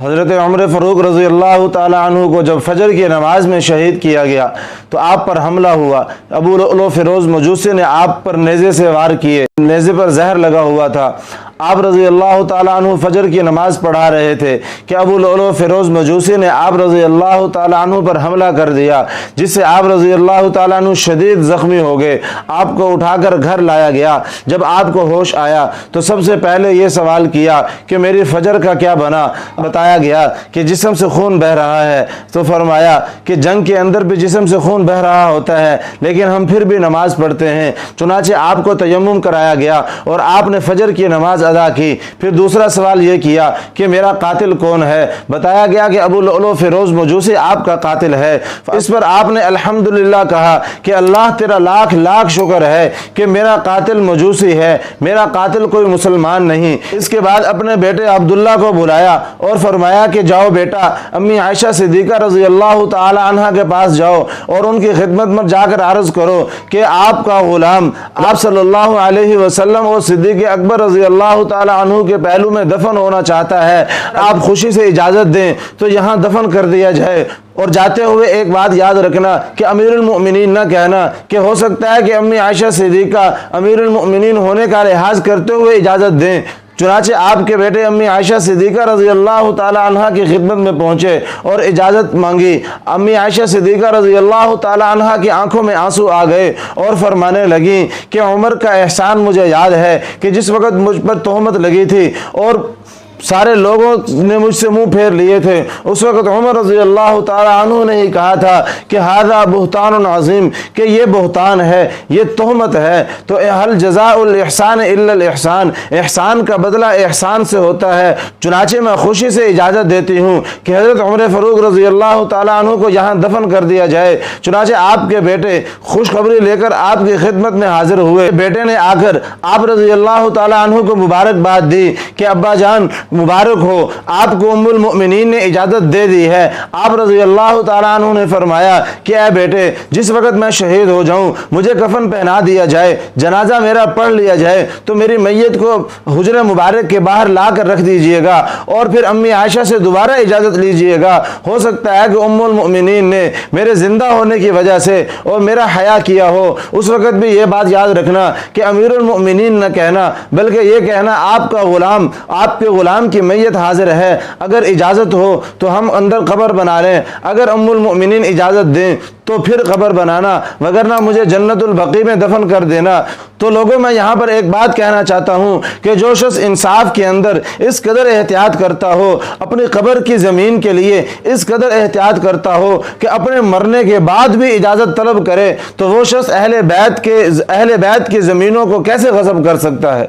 حضرت عمر فاروق رضی اللہ تعالیٰ عنہ کو جب فجر کی نماز میں شہید کیا گیا تو آپ پر حملہ ہوا۔ ابو لؤلؤ فیروز مجوسی نے آپ پر نیزے سے وار کیے، نیزے پر زہر لگا ہوا تھا۔ آپ رضی اللہ تعالیٰ عنہ فجر کی نماز پڑھا رہے تھے کہ ابو لؤلؤ فیروز مجوسی نے آپ رضی اللہ تعالیٰ عنہ پر حملہ کر دیا، جس سے آپ رضی اللہ تعالیٰ عنہ شدید زخمی ہو گئے۔ آپ کو اٹھا کر گھر لایا گیا۔ جب آپ کو ہوش آیا تو سب سے پہلے یہ سوال کیا کہ میری فجر کا کیا بنا؟ بتایا گیا کہ جسم سے خون بہ رہا ہے، تو فرمایا کہ جنگ کے اندر بھی جسم سے خون بہ رہا ہوتا ہے لیکن ہم پھر بھی نماز پڑھتے ہیں۔ چنانچہ آپ کو تیمم کرایا گیا اور آپ نے فجر کی نماز ادا کی۔ پھر دوسرا سوال یہ کیا کہ میرا قاتل کون ہے؟ بتایا گیا کہ ابو لؤلؤ فیروز مجوسی آپ کا قاتل ہے۔ اس پر آپ نے الحمدللہ کہا کہ اللہ تیرا لاکھ لاکھ شکر ہے کہ میرا قاتل مجوسی ہے، میرا قاتل کوئی مسلمان نہیں۔ اس کے بعد اپنے بیٹے عبداللہ کو بلایا اور فرمایا کہ جاؤ بیٹا، امی عائشہ صدیقہ رضی اللہ تعالی عنہ کے پاس جاؤ اور ان کی خدمت میں جا کر عرض کرو کہ آپ کا غلام آپ صلی اللہ علیہ وسلم اور صدیق اکبر رضی اللہ تعالی عنہ کے پہلو میں دفن ہونا چاہتا ہے، آپ خوشی سے اجازت دیں تو یہاں دفن کر دیا جائے۔ اور جاتے ہوئے ایک بات یاد رکھنا کہ امیر المؤمنین نہ کہنا کہ ہو سکتا ہے کہ امی عائشہ صدیقہ امیر المؤمنین ہونے کا لحاظ کرتے ہوئے اجازت دیں۔ چنانچہ آپ کے بیٹے امی عائشہ صدیقہ رضی اللہ تعالی عنہ کی خدمت میں پہنچے اور اجازت مانگی۔ امی عائشہ صدیقہ رضی اللہ تعالی عنہ کی آنکھوں میں آنسو آ گئے اور فرمانے لگیں کہ عمر کا احسان مجھے یاد ہے کہ جس وقت مجھ پر تہمت لگی تھی اور سارے لوگوں نے مجھ سے منہ پھیر لیے تھے، اس وقت عمر رضی اللہ تعالی عنہ نے ہی کہا تھا کہ ھذا بہتان عظیم، کہ یہ بہتان ہے، یہ تہمت ہے۔ تو ھل جزاء الاحسان الا الاحسان، احسان کا بدلہ احسان سے ہوتا ہے۔ چنانچہ میں خوشی سے اجازت دیتی ہوں کہ حضرت عمر فاروق رضی اللہ تعالی عنہ کو یہاں دفن کر دیا جائے۔ چنانچہ آپ کے بیٹے خوشخبری لے کر آپ کی خدمت میں حاضر ہوئے۔ بیٹے نے آ کر آپ رضی اللہ تعالی عنہ کو مبارکباد دی کہ ابا جان مبارک ہو، آپ کو ام المؤمنین نے اجازت دے دی ہے۔ آپ رضی اللہ تعالیٰ عنہ نے فرمایا کہ اے بیٹے، جس وقت میں شہید ہو جاؤں مجھے کفن پہنا دیا جائے، جنازہ میرا پڑھ لیا جائے تو میری میت کو حجرہ مبارک کے باہر لا کر رکھ دیجئے گا اور پھر امی عائشہ سے دوبارہ اجازت لیجئے گا۔ ہو سکتا ہے کہ ام المؤمنین نے میرے زندہ ہونے کی وجہ سے اور میرا حیا کیا ہو۔ اس وقت بھی یہ بات یاد رکھنا کہ امیر المؤمنین نہ کہنا بلکہ یہ کہنا آپ کا غلام، آپ کے غلام کی میت حاضر ہے، اگر اجازت ہو تو ہم اندر قبر بنا لیں، اگر ام المؤمنین اجازت دیں تو پھر قبر بنانا، وگرنہ مجھے جنت البقیع میں دفن کر دینا۔ تو لوگوں میں یہاں پر ایک بات کہنا چاہتا ہوں کہ جو شخص انصاف کے اندر اس قدر احتیاط کرتا ہو، اپنی قبر کی زمین کے لیے اس قدر احتیاط کرتا ہو کہ اپنے مرنے کے بعد بھی اجازت طلب کرے، تو وہ شخص اہل بیت کی زمینوں کو کیسے غصب کر سکتا ہے؟